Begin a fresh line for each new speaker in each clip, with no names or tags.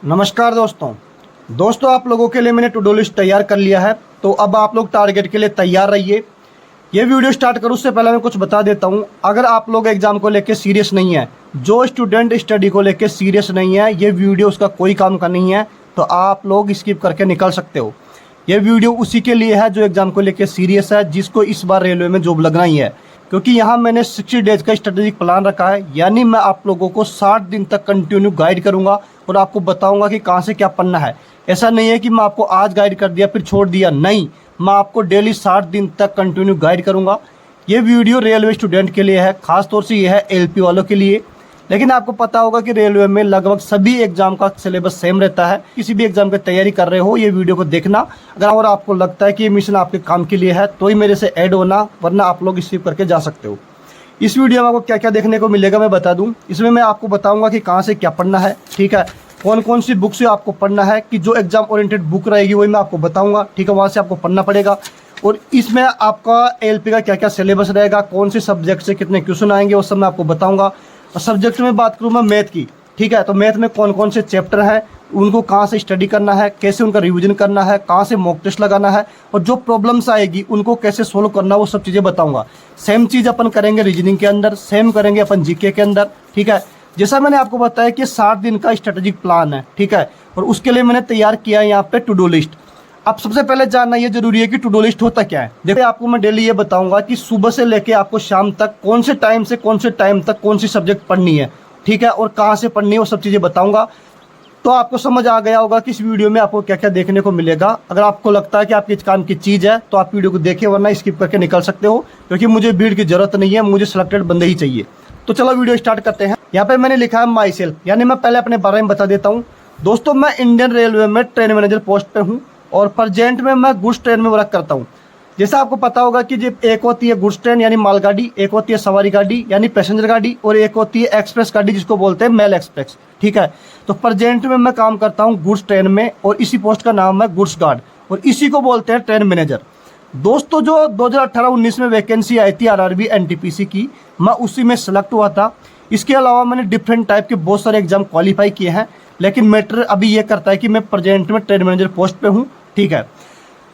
नमस्कार दोस्तों आप लोगों के लिए मैंने टू डू लिस्ट तैयार कर लिया है। तो अब आप लोग टारगेट के लिए तैयार रहिए। ये वीडियो स्टार्ट करूँ उससे पहले मैं कुछ बता देता हूँ। अगर आप लोग एग्जाम को लेकर सीरियस नहीं है, जो स्टूडेंट स्टडी को लेकर सीरियस नहीं है, ये वीडियो उसका कोई काम का नहीं है, तो आप लोग स्किप करके निकल सकते हो। ये वीडियो उसी के लिए है जो एग्जाम को लेकर सीरियस है, जिसको इस बार रेलवे में जॉब लगना ही है। क्योंकि यहाँ मैंने 60 डेज का स्ट्रेटेजिक प्लान रखा है, यानी मैं आप लोगों को 60 दिन तक कंटिन्यू गाइड करूंगा और आपको बताऊंगा कि कहाँ से क्या पढ़ना है। ऐसा नहीं है कि मैं आपको आज गाइड कर दिया फिर छोड़ दिया, नहीं, मैं आपको डेली 60 दिन तक कंटिन्यू गाइड करूंगा। ये वीडियो रेलवे स्टूडेंट के लिए है, खासतौर से ये है एलपी वालों के लिए। लेकिन आपको पता होगा कि रेलवे में लगभग सभी एग्जाम का सिलेबस सेम रहता है। किसी भी एग्जाम की तैयारी कर रहे हो ये वीडियो को देखना। अगर और आपको लगता है कि ये मिशन आपके काम के लिए है तो ही मेरे से ऐड होना, वरना आप लोग स्किप करके जा सकते हो। इस वीडियो में आपको क्या क्या देखने को मिलेगा मैं बता दूं। इसमें मैं आपको बताऊंगा कि कहाँ से क्या पढ़ना है, ठीक है, कौन कौन सी बुक से आपको पढ़ना है, कि जो एग्जाम ओरिएंटेड बुक रहेगी वही मैं आपको बताऊंगा, ठीक है, वहाँ से आपको पढ़ना पड़ेगा। और इसमें आपका एलपी का क्या क्या सिलेबस रहेगा, कौन से सब्जेक्ट से कितने क्वेश्चन आएंगे वो सब मैं आपको बताऊंगा। और सब्जेक्ट में बात करूँ मैं मैथ की, ठीक है, तो मैथ में कौन कौन से चैप्टर हैं, उनको कहाँ से स्टडी करना है, कैसे उनका रिवीजन करना है, कहाँ से मॉक टेस्ट लगाना है, और जो प्रॉब्लम्स आएगी उनको कैसे सोल्व करना, वो सब चीज़ें बताऊंगा। सेम चीज़ अपन करेंगे रीजनिंग के अंदर, सेम करेंगे अपन जीके के अंदर, ठीक है। जैसा मैंने आपको बताया कि 60 दिन का स्ट्रेटेजिक प्लान है, ठीक है, और उसके लिए मैंने तैयार किया है यहाँ पे टू डू लिस्ट। अब सबसे पहले जानना ये जरूरी है कि टू डू लिस्ट होता क्या है। देखिए आपको मैं डेली ये बताऊंगा कि सुबह से लेके आपको शाम तक कौन से टाइम से कौन से टाइम तक कौन सी सब्जेक्ट पढ़नी है, ठीक है, और कहाँ से पढ़नी है, वो सब चीज़ें बताऊंगा। तो आपको समझ आ गया होगा कि इस वीडियो में आपको क्या क्या देखने को मिलेगा। अगर आपको लगता है कि आपके काम की चीज़ है तो आप वीडियो को देखिए, वरना स्किप करके निकल सकते हो, क्योंकि मुझे भीड़ की जरूरत नहीं है, मुझे सिलेक्टेड बंदे ही चाहिए। तो चलो वीडियो स्टार्ट करते हैं। यहाँ पे मैंने लिखा है माई सेल्फ, यानी मैं पहले अपने बारे में बता देता हूँ। दोस्तों मैं इंडियन रेलवे में ट्रेन मैनेजर पोस्ट पे हूँ और प्रेजेंट में मैं गुड्स ट्रेन में वर्क करता हूँ। जैसा आपको पता होगा कि जो एक होती है गुड्स ट्रेन यानी मालगाड़ी, एक होती है सवारी गाड़ी यानी पैसेंजर गाड़ी, और एक होती है एक्सप्रेस गाड़ी जिसको बोलते हैं मेल एक्सप्रेस, ठीक है। तो प्रेजेंट में मैं काम करता हूँ गुड्स ट्रेन में, और इसी पोस्ट का नाम है गुड्स गार्ड, और इसी को बोलते हैं ट्रेन मैनेजर। दोस्तों जो 2018-19 में वैकेंसी आई थी आरआरबी एनटीपीसी की, मैं उसी में सेलेक्ट हुआ था। इसके अलावा मैंने डिफरेंट टाइप के बहुत सारे एग्जाम क्वालिफाई किए हैं, लेकिन मैटर अभी ये करता है कि मैं प्रेजेंट में ट्रेन मैनेजर पोस्ट पे हूँ, ठीक है।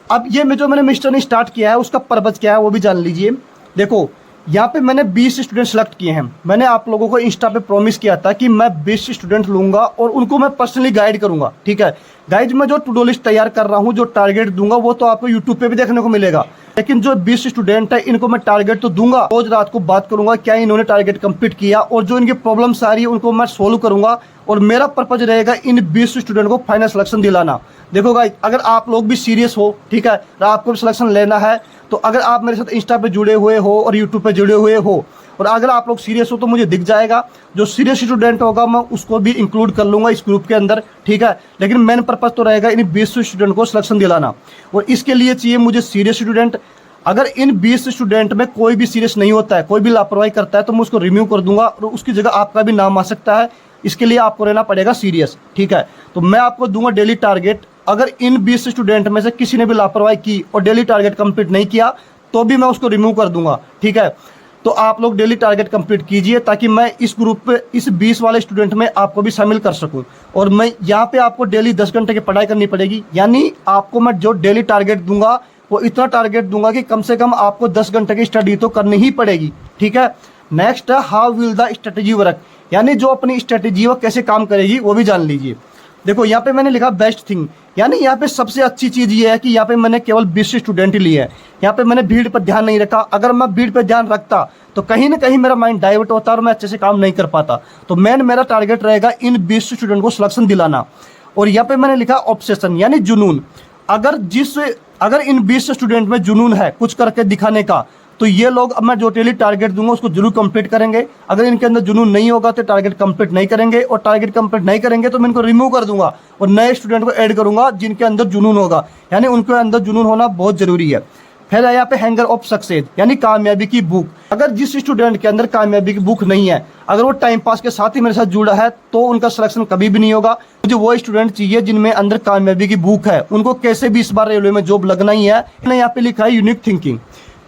अब ये जो मैंने मिशन स्टार्ट किया है उसका पर्पज क्या है वो भी जान लीजिए। देखो यहाँ पे मैंने 20 स्टूडेंट सेलेक्ट किए हैं। मैंने आप लोगों को इंस्टा पे प्रॉमिस किया था कि मैं 20 स्टूडेंट लूंगा और उनको मैं पर्सनली गाइड करूंगा, ठीक है। गाइड में जो टू डू लिस्ट तैयार कर रहा हूँ, जो टारगेट दूंगा, वो तो आपको यूट्यूब पे भी देखने को मिलेगा। लेकिन जो 20 स्टूडेंट है इनको मैं टारगेट तो दूंगा, रोज रात को बात करूंगा क्या इन्होंने टारगेट कंप्लीट किया, और जो इनकी प्रॉब्लम्स आ रही है उनको मैं सोल्व करूंगा। और मेरा पर्पज रहेगा इन 20 स्टूडेंट को फाइनल सिलेक्शन दिलाना। देखो गाइस, अगर आप लोग भी सीरियस हो, ठीक है, और आपको भी सिलेक्शन लेना है, तो अगर आप मेरे साथ इंस्टा पे जुड़े हुए हो और यूट्यूब पे जुड़े हुए हो, और अगर आप लोग सीरियस हो तो मुझे दिख जाएगा। जो सीरियस स्टूडेंट होगा मैं उसको भी इंक्लूड कर लूंगा इस ग्रुप के अंदर, ठीक है। लेकिन मेन पर्पज तो रहेगा इन 20 स्टूडेंट को सिलेक्शन दिलाना, और इसके लिए चाहिए मुझे सीरियस स्टूडेंट। अगर इन 20 स्टूडेंट में कोई भी सीरियस नहीं होता है, कोई भी लापरवाही करता है, तो मैं उसको रिमूव कर दूंगा और उसकी जगह आपका भी नाम आ सकता है। इसके लिए आपको रहना पड़ेगा सीरियस, ठीक है। तो मैं आपको दूंगा डेली टारगेट। अगर इन 20 स्टूडेंट में से किसी ने भी लापरवाही की और डेली टारगेट कंप्लीट नहीं किया तो भी मैं उसको रिमूव कर दूंगा, ठीक है। तो आप लोग डेली टारगेट कंप्लीट कीजिए ताकि मैं इस ग्रुप पे इस 20 वाले स्टूडेंट में आपको भी शामिल कर सकूं। और मैं यहाँ पे आपको डेली 10 घंटे की पढ़ाई करनी पड़ेगी, यानी आपको मैं जो डेली टारगेट दूंगा वो इतना टारगेट दूंगा कि कम से कम आपको 10 घंटे की स्टडी तो करनी ही पड़ेगी, ठीक है। नेक्स्ट है how will the strategy work, यानी जो अपनी स्ट्रेटेजी वो कैसे काम करेगी वो भी जान लीजिए। देखो यहाँ पे मैंने लिखा बेस्ट थिंग, यानी यहाँ पे सबसे अच्छी चीज़ ये है कि यहाँ पे मैंने केवल 20 स्टूडेंट ही लिए हैं। यहाँ पे मैंने भीड़ पर ध्यान नहीं रखा। अगर मैं भीड़ पर ध्यान रखता तो कहीं ना कहीं मेरा माइंड डाइवर्ट होता और मैं अच्छे से काम नहीं कर पाता। तो मेरा टारगेट रहेगा इन 20 स्टूडेंट को सिलेक्शन दिलाना। और यहाँ पे मैंने लिखा ऑब्सेशन, यानी जुनून। अगर इन 20 स्टूडेंट में जुनून है कुछ करके दिखाने का, तो ये लोग अब मैं जो डेली टारगेट दूंगा उसको जरूर कंप्लीट करेंगे। अगर इनके अंदर जुनून नहीं होगा तो टारगेट कंप्लीट नहीं करेंगे, और टारगेट कंप्लीट नहीं करेंगे तो मैं इनको रिमूव कर दूंगा और नए स्टूडेंट को ऐड करूंगा जिनके अंदर जुनून होगा, यानी उनके अंदर जुनून होना बहुत जरूरी है। फिर यहाँ पे हैंगर ऑफ सक्सेस, यानी कामयाबी की भूख। अगर जिस स्टूडेंट के अंदर कामयाबी की भूख नहीं है, अगर वो टाइम पास के साथ ही मेरे साथ जुड़ा है, तो उनका सिलेक्शन कभी भी नहीं होगा। मुझे वो स्टूडेंट चाहिए जिनमें अंदर कामयाबी की भूख है, उनको कैसे भी इस बार रेलवे में जॉब लगना ही है। मैंने यहाँ पे लिखा है यूनिक थिंकिंग।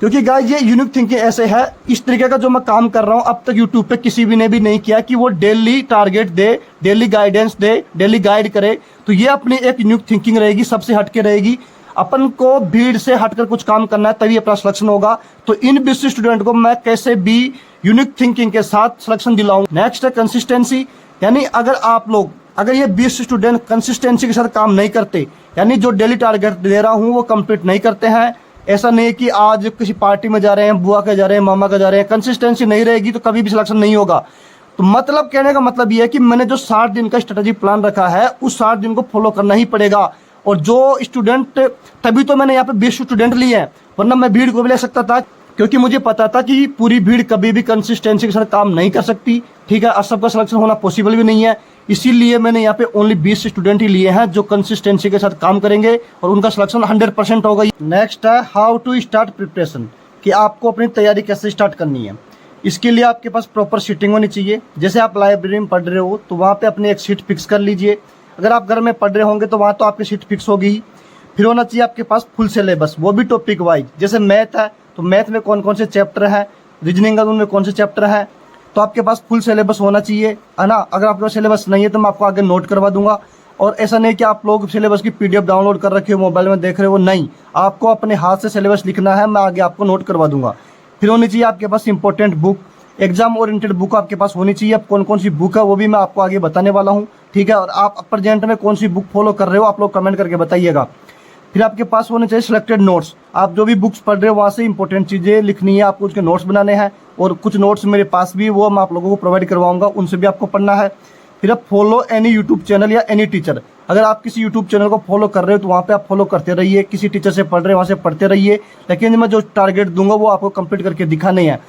क्योंकि गाइस ये यूनिक थिंकिंग ऐसे है, इस तरीके का जो मैं काम कर रहा हूँ अब तक यूट्यूब पे किसी भी ने भी नहीं किया कि वो डेली टारगेट दे, डेली गाइडेंस दे, डेली गाइड करे। तो ये अपनी एक यूनिक थिंकिंग रहेगी, सबसे हटके रहेगी। अपन को भीड़ से हटकर कुछ काम करना है तभी अपना सिलेक्शन होगा। तो इन 20 स्टूडेंट को मैं कैसे भी यूनिक थिंकिंग के साथ सिलेक्शन दिलाऊं। नेक्स्ट है कंसिस्टेंसी, यानी अगर ये 20 स्टूडेंट कंसिस्टेंसी के साथ काम नहीं करते, यानी जो डेली टारगेट दे रहा हूँ वो कंप्लीट नहीं करते हैं, ऐसा नहीं कि आज किसी पार्टी में जा रहे हैं, बुआ के जा रहे हैं, मामा का जा रहे हैं, कंसिस्टेंसी नहीं रहेगी तो कभी भी सिलेक्शन नहीं होगा। तो मतलब कहने का मतलब ये है कि मैंने जो 60 दिन का स्ट्रेटेजी प्लान रखा है उस 60 दिन को फॉलो करना ही पड़ेगा। और जो स्टूडेंट, तभी तो मैंने यहाँ पे 20 स्टूडेंट लिए हैं, वरना मैं भीड़ को भी ले सकता था, क्योंकि मुझे पता था कि पूरी भीड़ कभी भी कंसिस्टेंसी के साथ काम नहीं कर सकती। ठीक है, और सबका सिलेक्शन होना पॉसिबल भी नहीं है, इसीलिए मैंने यहाँ पे ओनली 20 स्टूडेंट ही लिए हैं जो कंसिस्टेंसी के साथ काम करेंगे और उनका सिलेक्शन 100% होगा। नेक्स्ट है हाउ टू स्टार्ट प्रिपरेशन, कि आपको अपनी तैयारी कैसे स्टार्ट करनी है। इसके लिए आपके पास प्रॉपर सीटिंग होनी चाहिए। जैसे आप लाइब्रेरी में पढ़ रहे हो तो वहाँ पे अपनी एक सीट फिक्स कर लीजिए। अगर आप घर में पढ़ रहे होंगे तो वहाँ तो आपकी सीट फिक्स होगी ही। फिर होना चाहिए आपके पास फुल सिलेबस, वो भी टॉपिक वाइज। जैसे मैथ है तो मैथ में कौन कौन से चैप्टर है, रीजनिंग है उनमें कौन से चैप्टर है, तो आपके पास फुल सिलेबस होना चाहिए, है ना। अगर आपके पास सिलेबस नहीं है तो मैं आपको आगे नोट करवा दूंगा। और ऐसा नहीं कि आप लोग सिलेबस की PDF डाउनलोड कर रखे हो, मोबाइल में देख रहे हो, नहीं, आपको अपने हाथ से सिलेबस लिखना है, मैं आगे आपको नोट करवा दूंगा। फिर होनी चाहिए आपके पास important book, exam oriented book आपके पास होनी चाहिए। अब कौन कौन सी बुक है वो भी मैं आपको आगे बताने वाला हूँ, ठीक है। और आप प्रेजेंट में कौन सी बुक फॉलो कर रहे हो आप लोग कमेंट करके बताइएगा। फिर आपके पास होने चाहिए सिलेक्टेड नोट्स, आप जो भी बुक्स पढ़ रहे हो वहाँ से इंपॉर्टेंट चीज़ें लिखनी है, आपको उसके नोट्स बनाने हैं। और कुछ नोट्स मेरे पास भी, वो मैं आप लोगों को प्रोवाइड करवाऊंगा, उनसे भी आपको पढ़ना है। फिर आप फॉलो एनी यूट्यूब चैनल या एनी टीचर, अगर आप किसी यूट्यूब चैनल को फॉलो कर रहे हो तो वहाँ पे आप फॉलो करते रहिए, किसी टीचर से पढ़ रहे हो वहाँ से पढ़ते रहिए, लेकिन मैं जो टारगेट दूंगा वो आपको कंप्लीट करके दिखाने हैं,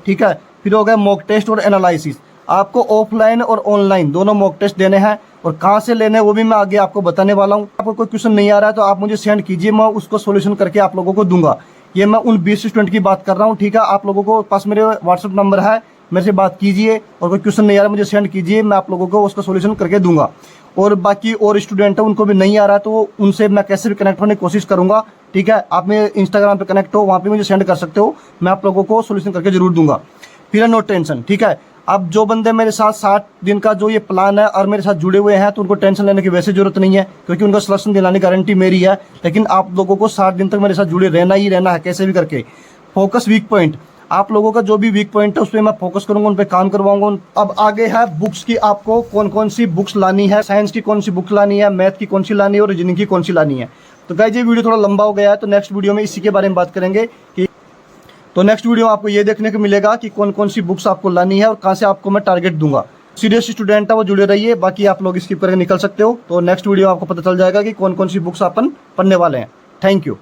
ठीक है। फिर हो गया मॉक टेस्ट और एनालिसिस, आपको ऑफलाइन और ऑनलाइन दोनों मॉक टेस्ट देने हैं, और कहाँ से लेने हैं वो भी मैं आगे आपको बताने वाला हूँ। आपको कोई क्वेश्चन नहीं आ रहा है तो आप मुझे सेंड कीजिए, मैं उसको सोल्यूशन करके आप लोगों को दूंगा। ये मैं उन 20 स्टूडेंट की बात कर रहा हूँ, ठीक है। आप लोगों को पास मेरे व्हाट्सएप नंबर है, मेरे से बात कीजिए, और कोई क्वेश्चन नहीं आ रहा मुझे सेंड कीजिए, मैं आप लोगों को उसका सोल्यूशन करके दूंगा। और बाकी और स्टूडेंट है उनको भी नहीं आ रहा तो उनसे मैं कैसे भी कनेक्ट होने की कोशिश करूंगा, ठीक है। आप मेरे इंस्टाग्राम पे कनेक्ट हो, वहाँ पे मुझे सेंड कर सकते हो, मैं आप लोगों को सोल्यूशन करके जरूर दूंगा। फिर नो टेंशन, ठीक है। अब जो बंदे मेरे साथ 60 दिन का जो ये प्लान है और मेरे साथ जुड़े हुए हैं तो उनको टेंशन लेने की वैसे जरूरत नहीं है, क्योंकि उनका सिलेक्शन दिलाने की गारंटी मेरी है। लेकिन आप लोगों को 60 दिन तक मेरे साथ जुड़े रहना ही रहना है, कैसे भी करके। फोकस वीक पॉइंट, आप लोगों का जो भी वीक पॉइंट है उस पर मैं फोकस करूंगा, उन पर काम करवाऊंगा। अब आगे है बुक्स की, आपको कौन कौन सी बुक्स लानी है, साइंस की कौन सी बुक लानी है, मैथ की कौन सी लानी है और रीजनिंग की कौन सी लानी है। तो गाइस ये वीडियो थोड़ा लंबा हो गया है, तो नेक्स्ट वीडियो में इसी के बारे में बात करेंगे कि तो नेक्स्ट वीडियो में आपको ये देखने को मिलेगा कि कौन कौन सी बुक्स आपको लानी है और कहाँ से आपको मैं टारगेट दूंगा। सीरियस स्टूडेंट है वो जुड़े रहिए, बाकी आप लोग स्किप करके निकल सकते हो। तो नेक्स्ट वीडियो आपको पता चल जाएगा कि कौन कौन सी बुक्स अपन पढ़ने वाले हैं। Thank you.